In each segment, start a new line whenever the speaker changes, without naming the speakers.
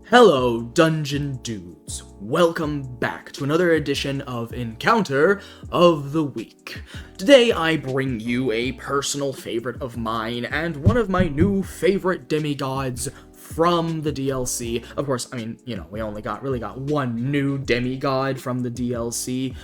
Hello, Dungeon Dudes. Welcome back to another edition of Encounter of the Week. Today I bring you a personal favorite of mine and one of my new favorite demigods from the DLC. Of course, we only really got one new demigod from the DLC,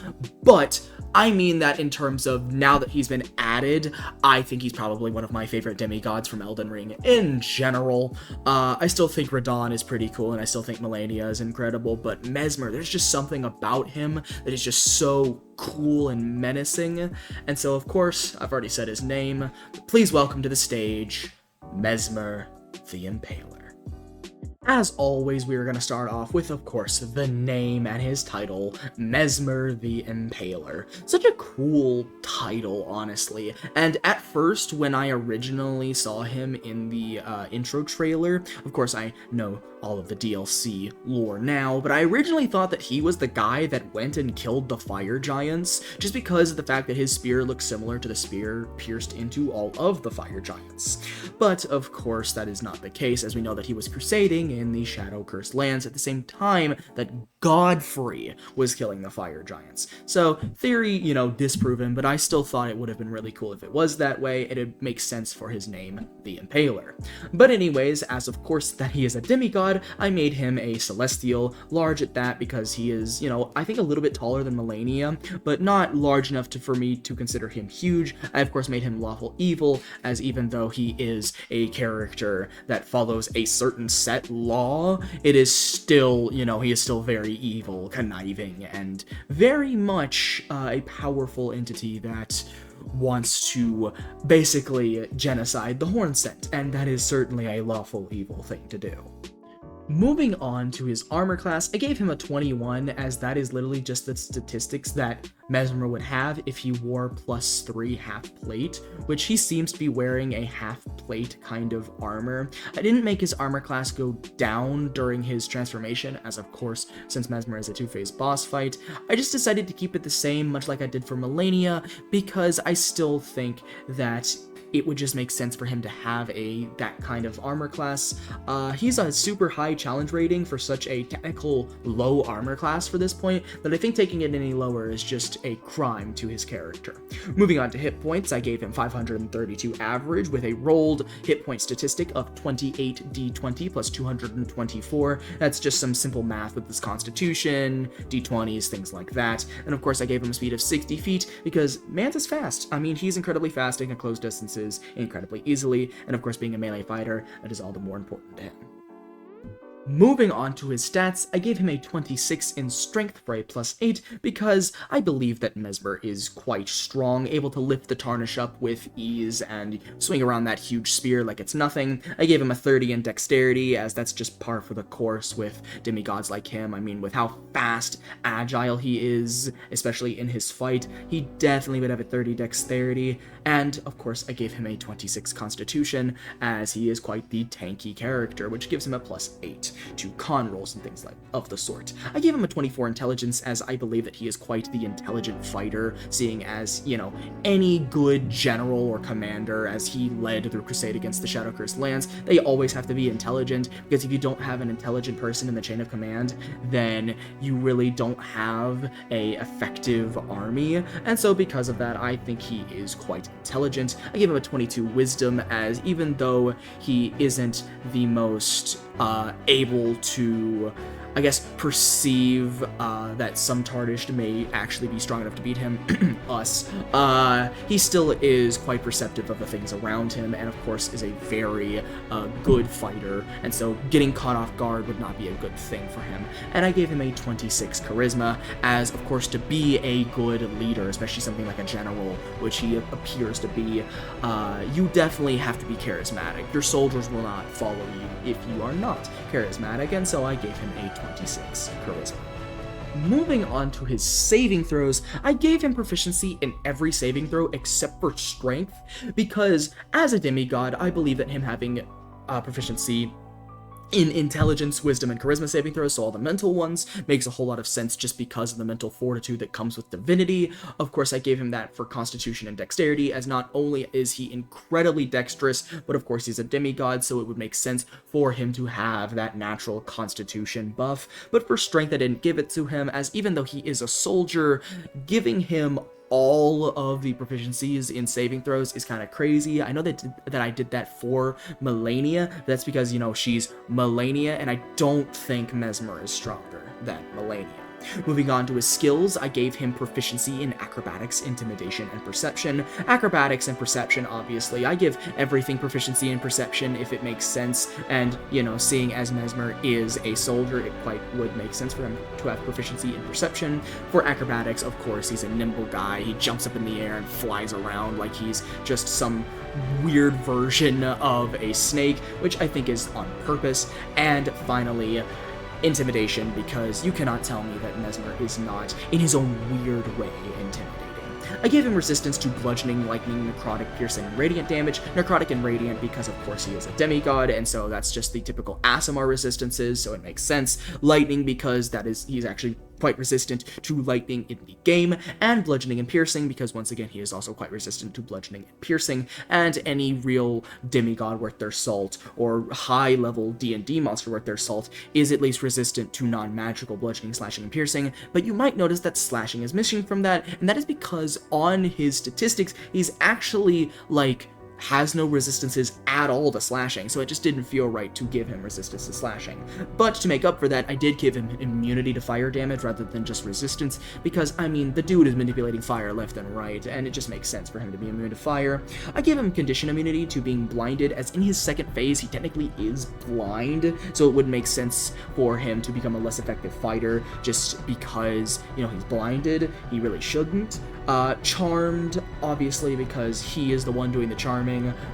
but I mean that in terms of now that he's been added, I think he's probably one of my favorite demigods from Elden Ring in general. I still think Radahn is pretty cool, and I still think Melania is incredible, but Messmer, there's just something about him that is just so cool and menacing. And so, of course, I've already said his name. Please welcome to the stage, Messmer the Impaler. As always, we are going to start off with, of course, the name and his title, Messmer the Impaler. Such a cool title, honestly. And at first, when I originally saw him in the intro trailer, of course, I know all of the DLC lore now, but I originally thought that he was the guy that went and killed the fire giants, just because of the fact that his spear looks similar to the spear pierced into all of the fire giants. But, of course, that is not the case, as we know that he was crusading in the Shadow-Cursed lands at the same time that Godfrey was killing the fire giants. So, theory, disproven, but I still thought it would have been really cool if it was that way. It'd make sense for his name, the Impaler. But anyways, as of course that he is a demigod, I made him a celestial, large at that because he is, I think a little bit taller than Melania, but not large enough for me to consider him huge. I of course made him lawful evil, as even though he is a character that follows a certain set law, it is still, he is still very evil, conniving, and very much a powerful entity that wants to basically genocide the Hornsent, and that is certainly a lawful evil thing to do. Moving on to his armor class, I gave him a 21, as that is literally just the statistics that Messmer would have if he wore +3 half plate, which he seems to be wearing a half plate kind of armor. I didn't make his armor class go down during his transformation, as of course, since Messmer is a two-phase boss fight, I just decided to keep it the same, much like I did for Melania, because I still think that it would just make sense for him to have that kind of armor class. He's a super high challenge rating for such a technical low armor class for this point, that I think taking it any lower is just a crime to his character. Moving on to hit points, I gave him 532 average with a rolled hit point statistic of 28d20 plus 224. That's just some simple math with his constitution, d20s, things like that. And of course I gave him a speed of 60 feet because Manta's fast. He's incredibly fast and can close distances incredibly easily, and of course being a melee fighter, that is all the more important to him. Moving on to his stats, I gave him a 26 in strength for a +8 because I believe that Messmer is quite strong, able to lift the tarnish up with ease and swing around that huge spear like it's nothing. I gave him a 30 in dexterity, as that's just par for the course with demigods like him. With how fast, agile he is, especially in his fight, he definitely would have a 30 dexterity. And of course I gave him a 26 constitution, as he is quite the tanky character, which gives him a +8 to con rolls and things of the sort. I gave him a 24 intelligence, as I believe that he is quite the intelligent fighter, seeing as, any good general or commander, as he led the crusade against the Shadow-Cursed lands, they always have to be intelligent, because if you don't have an intelligent person in the chain of command, then you really don't have a effective army, and so because of that, I think he is quite intelligent. I gave him a 22 wisdom, as even though he isn't the most able to, I guess, perceive that some Tarnished may actually be strong enough to beat him, he still is quite perceptive of the things around him, and of course is a very good fighter, and so getting caught off guard would not be a good thing for him. And I gave him a 26 charisma, as of course to be a good leader, especially something like a general, which he appears to be, you definitely have to be charismatic. Your soldiers will not follow you if you are not charismatic, and so I gave him a 26 charisma. Moving on to his saving throws, I gave him proficiency in every saving throw except for strength, because as a demigod, I believe that him having proficiency in intelligence, wisdom, and charisma saving throws, so all the mental ones, makes a whole lot of sense just because of the mental fortitude that comes with divinity. Of course, I gave him that for constitution and dexterity, as not only is he incredibly dexterous, but of course he's a demigod, so it would make sense for him to have that natural constitution buff. But for strength, I didn't give it to him, as even though he is a soldier, giving him all of the proficiencies in saving throws is kind of crazy. I know that I did that for Melania. That's because, you know, she's Melania, and I don't think Messmer is stronger than Melania. Moving on to his skills, I gave him proficiency in acrobatics, intimidation, and perception. Acrobatics and perception, obviously. I give everything proficiency in perception if it makes sense, and, you know, seeing as Messmer is a soldier, it quite would make sense for him to have proficiency in perception. For acrobatics, of course, he's a nimble guy. He jumps up in the air and flies around like he's just some weird version of a snake, which I think is on purpose. And finally, intimidation, because you cannot tell me that Messmer is not, in his own weird way, intimidating. I gave him resistance to bludgeoning, lightning, necrotic, piercing, and radiant damage. Necrotic and radiant because, of course, he is a demigod, and so that's just the typical Aasimar resistances, so it makes sense. Lightning because he's actually quite resistant to lightning in the game, and bludgeoning and piercing because, once again, he is also quite resistant to bludgeoning and piercing, and any real demigod worth their salt, or high-level D&D monster worth their salt, is at least resistant to non-magical bludgeoning, slashing, and piercing. But you might notice that slashing is missing from that, and that is because on his statistics, he's actually, like, has no resistances at all to slashing, so it just didn't feel right to give him resistance to slashing. But to make up for that, I did give him immunity to fire damage rather than just resistance, because, I mean, the dude is manipulating fire left and right, and it just makes sense for him to be immune to fire. I gave him condition immunity to being blinded, as in his second phase, he technically is blind, so it would make sense for him to become a less effective fighter, just because, you know, he's blinded. He really shouldn't. Charmed, obviously, because he is the one doing the charming.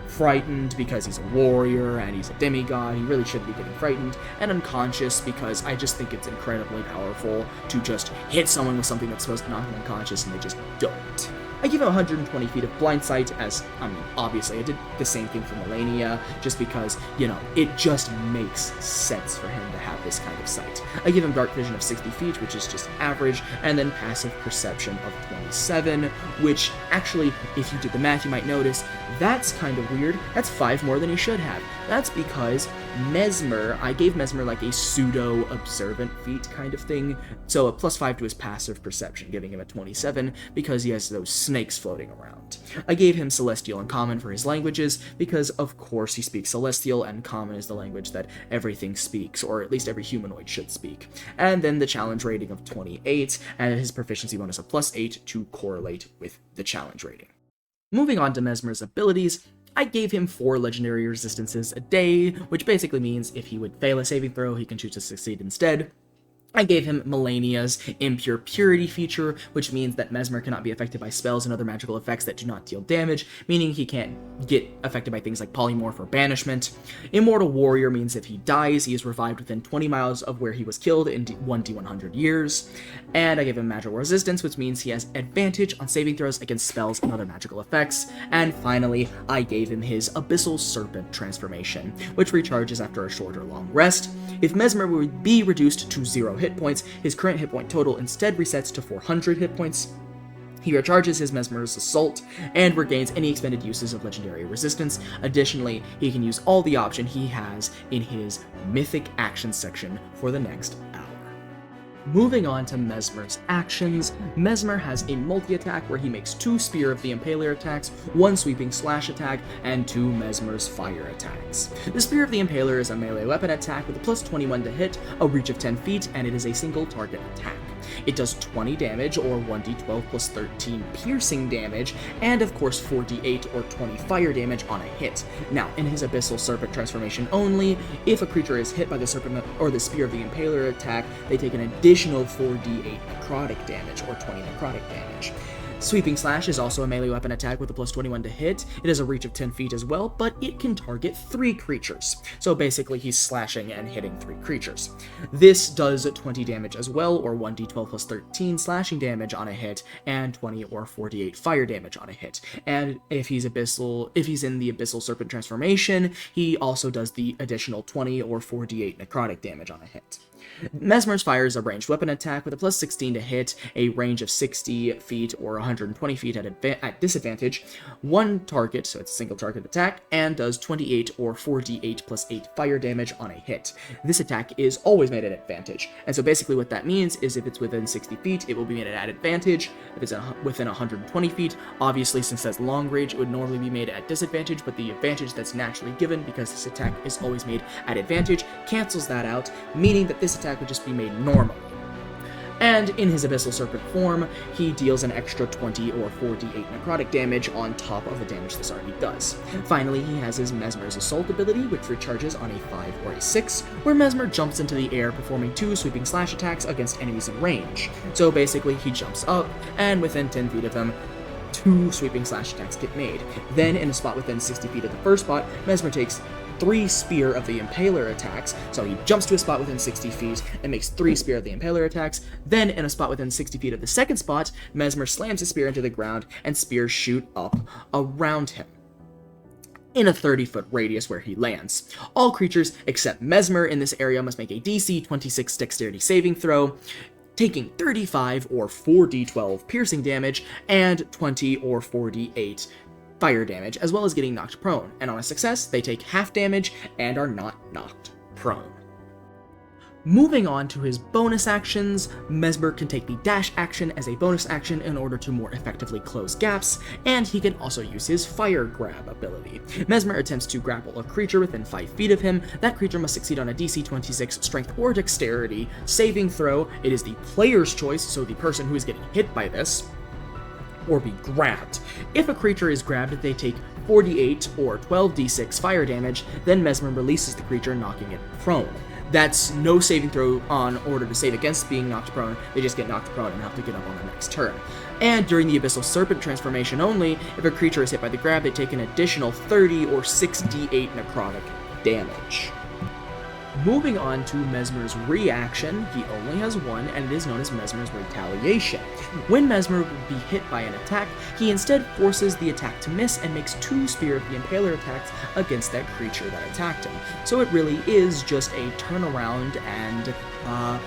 Frightened, because he's a warrior and he's a demigod. He really shouldn't be getting frightened. And unconscious, because I just think it's incredibly powerful to just hit someone with something that's supposed to knock them unconscious, and they just don't. I give him 120 feet of blind sight, as, I mean, obviously, I did the same thing for Melania, just because, you know, it just makes sense for him to have this kind of sight. I give him dark vision of 60 feet, which is just average, and then passive perception of 27, which, actually, if you did the math, you might notice, that's kind of weird. That's 5 more than he should have. That's because Messmer, I gave Messmer like a pseudo-observant feat kind of thing, so a +5 to his passive perception, giving him a 27, because he has those snakes floating around. I gave him Celestial and Common for his languages, because of course he speaks Celestial, and Common is the language that everything speaks, or at least every humanoid should speak. And then the challenge rating of 28, and his proficiency bonus of +8 to correlate with the challenge rating. Moving on to Messmer's abilities, I gave him 4 legendary resistances a day, which basically means if he would fail a saving throw, he can choose to succeed instead. I gave him Melania's Impure Purity feature, which means that Messmer cannot be affected by spells and other magical effects that do not deal damage, meaning he can't get affected by things like Polymorph or Banishment. Immortal Warrior means if he dies, he is revived within 20 miles of where he was killed in 1d100 years. And I gave him Magical Resistance, which means he has advantage on saving throws against spells and other magical effects. And finally, I gave him his Abyssal Serpent transformation, which recharges after a short or long rest. If Messmer would be reduced to 0 hit points, his current hit point total instead resets to 400 hit points. He recharges his Messmer's Assault and regains any expended uses of legendary resistance. Additionally, he can use all the option he has in his Mythic Actions section for the next hour. Moving on to Messmer's actions, Messmer has a multi-attack where he makes 2 Spear of the Impaler attacks, 1 sweeping slash attack, and 2 Messmer's fire attacks. The Spear of the Impaler is a melee weapon attack with a +21 to hit, a reach of 10 feet, and it is a single target attack. It does 20 damage, or 1d12 plus 13 piercing damage, and of course 4d8 or 20 fire damage on a hit. Now, in his Abyssal Serpent transformation only, if a creature is hit by the Serpent or the Spear of the Impaler attack, they take an additional 4d8 necrotic damage, or 20 necrotic damage. Sweeping Slash is also a melee weapon attack with a plus 21 to hit. It has a reach of 10 feet as well, but it can target 3 creatures. So basically he's slashing and hitting 3 creatures. This does 20 damage as well, or 1d12 plus 13 slashing damage on a hit, and 20 or 48 fire damage on a hit. And if he's in the Abyssal Serpent transformation, he also does the additional 20 or 48 necrotic damage on a hit. Messmer's Fire is a ranged weapon attack with a plus 16 to hit, a range of 60 feet or 120 feet at disadvantage, 1 target, so it's a single target attack, and does 28 or 48 plus 8 fire damage on a hit. This attack is always made at advantage, and so basically what that means is if it's within 60 feet, it will be made at advantage. If it's within 120 feet, obviously since that's long range, it would normally be made at disadvantage, but the advantage that's naturally given because this attack is always made at advantage cancels that out, meaning that this attack would just be made normally. And in his Abyssal Serpent form, he deals an extra 20 or 48 necrotic damage on top of the damage this already does. Finally, he has his Messmer's Assault ability, which recharges on a 5 or a 6, where Messmer jumps into the air, performing 2 sweeping slash attacks against enemies in range. So basically, he jumps up, and within 10 feet of him, 2 sweeping slash attacks get made. Then, in a spot within 60 feet of the first spot, Messmer takes 3 Spear of the Impaler attacks, so he jumps to a spot within 60 feet and makes 3 Spear of the Impaler attacks. Then, in a spot within 60 feet of the second spot, Messmer slams his spear into the ground, and spears shoot up around him in a 30-foot radius where he lands. All creatures except Messmer in this area must make a DC 26 Dexterity saving throw, taking 35 or 4d12 piercing damage and 20 or 48 fire damage, as well as getting knocked prone, and on a success, they take half damage and are not knocked prone. Moving on to his bonus actions, Messmer can take the dash action as a bonus action in order to more effectively close gaps, and he can also use his Fire Grab ability. Messmer attempts to grapple a creature within 5 feet of him. That creature must succeed on a DC 26 Strength or Dexterity saving throw. It is the player's choice, so the person who is getting hit by this, or be grabbed. If a creature is grabbed, they take 48 or 12d6 fire damage, then Messmer releases the creature, knocking it prone. That's no saving throw on order to save against being knocked prone, they just get knocked prone and have to get up on the next turn. And during the Abyssal Serpent transformation only, if a creature is hit by the grab, they take an additional 30 or 6d8 necrotic damage. Moving on to Messmer's reaction, he only has one, and it is known as Messmer's Retaliation. When Messmer would be hit by an attack, he instead forces the attack to miss and makes 2 Spear of the Impaler attacks against that creature that attacked him. So it really is just a turnaround and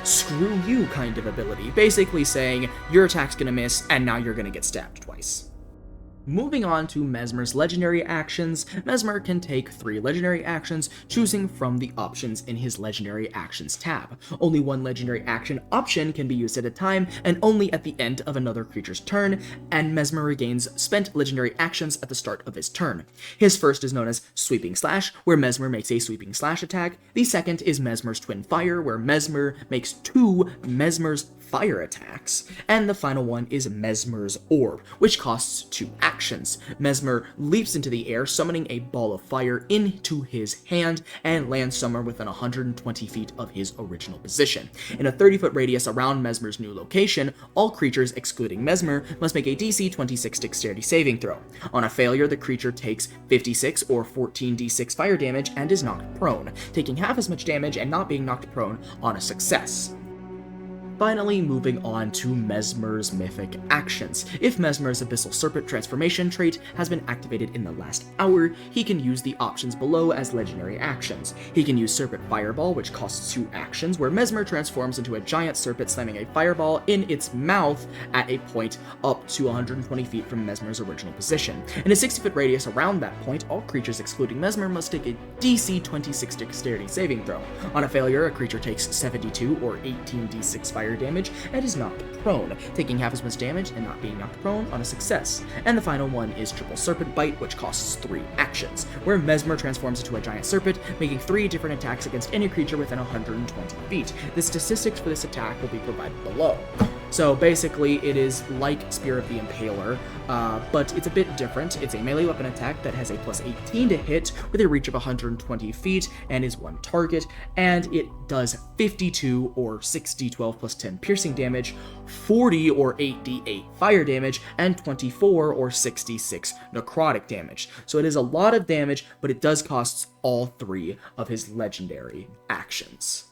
screw you kind of ability, basically saying your attack's gonna miss and now you're gonna get stabbed twice. Moving on to Messmer's legendary actions, Messmer can take 3 legendary actions, choosing from the options in his legendary actions tab. Only 1 legendary action option can be used at a time, and only at the end of another creature's turn, and Messmer regains spent legendary actions at the start of his turn. His first is known as Sweeping Slash, where Messmer makes a Sweeping Slash attack. The second is Messmer's Twin Fire, where Messmer makes 2 Messmer's Fire attacks. And the final one is Messmer's Orb, which costs 2 actions. Messmer leaps into the air, summoning a ball of fire into his hand, and lands somewhere within 120 feet of his original position. In a 30-foot radius around Messmer's new location, all creatures, excluding Messmer, must make a DC 26 Dexterity saving throw. On a failure, the creature takes 56 or 14d6 fire damage and is knocked prone, taking half as much damage and not being knocked prone on a success. Finally, moving on to Messmer's mythic actions. If Messmer's Abyssal Serpent transformation trait has been activated in the last hour, he can use the options below as legendary actions. He can use Serpent Fireball, which costs 2 actions, where Messmer transforms into a giant serpent, slamming a fireball in its mouth at a point up to 120 feet from Messmer's original position. In a 60-foot radius around that point, all creatures excluding Messmer must take a DC 26 Dexterity saving throw. On a failure, a creature takes 72 or 18d6 fire damage and is knocked prone, taking half as much damage and not being knocked prone on a success. And the final one is Triple Serpent Bite, which costs 3 actions, where Messmer transforms into a giant serpent, making 3 different attacks against any creature within 120 feet. The statistics for this attack will be provided below. So basically, it is like Messmer the Impaler, but it's a bit different. It's a melee weapon attack that has a plus 18 to hit with a reach of 120 feet and is one target, and it does 52 or 60 12 plus 10 piercing damage, 40 or 8d8 fire damage, and 24 or 66 necrotic damage. So it is a lot of damage, but it does cost all 3 of his legendary actions.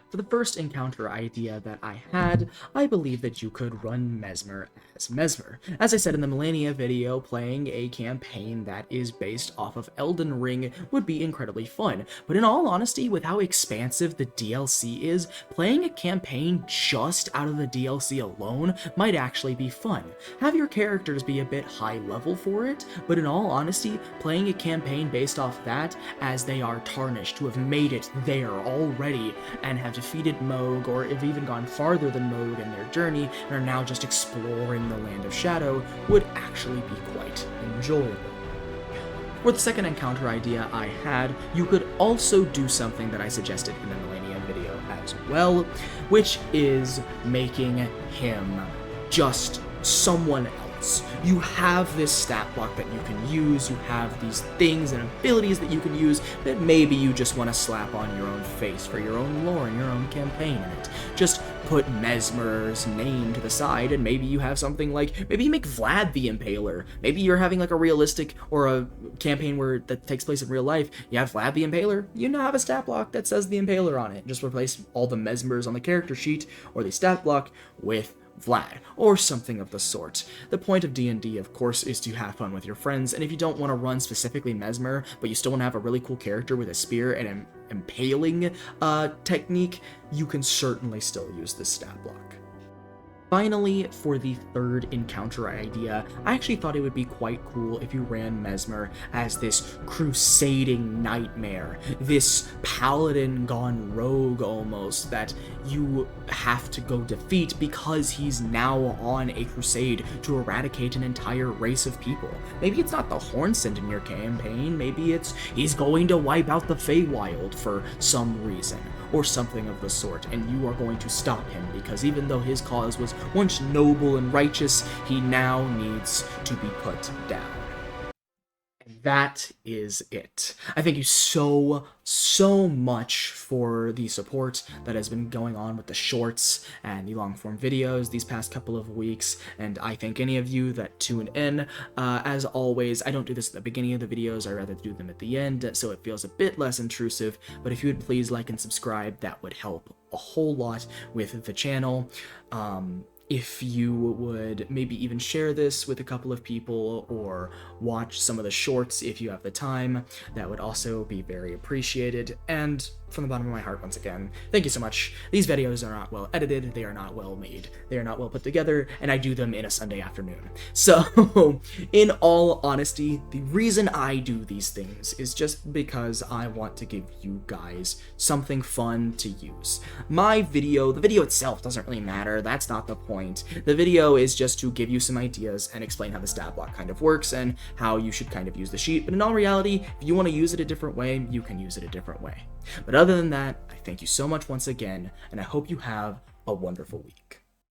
For the first encounter idea that I had, I believe that you could run Messmer as Messmer. As I said in the Millennia video, playing a campaign that is based off of Elden Ring would be incredibly fun, but in all honesty, with how expansive the DLC is, playing a campaign just out of the DLC alone might actually be fun. Have your characters be a bit high level for it, but in all honesty, playing a campaign based off that, as they are tarnished to have made it there already and have defeated Moog, or have even gone farther than Moog in their journey and are now just exploring the Land of Shadow, would actually be quite enjoyable. For the second encounter idea I had, you could also do something that I suggested in the Millennia video as well, which is making him just someone else. You have this stat block that you can use, you have these things and abilities that you can use that maybe you just want to slap on your own face for your own lore and your own campaign in it. Just put Messmer's name to the side, and maybe you have something like, maybe you make Vlad the Impaler. Maybe you're having like a realistic or a campaign where that takes place in real life. You have Vlad the Impaler, you now have a stat block that says the Impaler on it. Just replace all the Messmers on the character sheet or the stat block with Vlad, or something of the sort. The point of D&D, of course, is to have fun with your friends, and if you don't want to run specifically Messmer, but you still want to have a really cool character with a spear and an impaling technique, you can certainly still use this stat block. Finally, for the third encounter idea, I actually thought it would be quite cool if you ran Messmer as this crusading nightmare, this paladin gone rogue almost, that you have to go defeat because he's now on a crusade to eradicate an entire race of people. Maybe it's not the Hornsent in your campaign, maybe it's he's going to wipe out the Feywild for some reason, or something of the sort, and you are going to stop him because even though his cause was once noble and righteous, he now needs to be put down. And that is it. I thank you so much for the support that has been going on with the shorts and the long-form videos these past couple of weeks, and I thank any of you that tune in. As always, I don't do this at the beginning of the videos, I rather do them at the end, so it feels a bit less intrusive, but if you would please like and subscribe, that would help a whole lot with the channel. If you would maybe even share this with a couple of people or watch some of the shorts if you have the time, that would also be very appreciated. And from the bottom of my heart, once again, thank you so much. These videos are not well edited, they are not well made, they are not well put together, and I do them in a Sunday afternoon. So, in all honesty, the reason I do these things is just because I want to give you guys something fun to use. The video itself doesn't really matter, that's not the point. The video is just to give you some ideas and explain how the stat block kind of works and how you should kind of use the sheet, but in all reality, if you want to use it a different way, you can use it a different way. But other than that, I thank you so much once again, and I hope you have a wonderful week.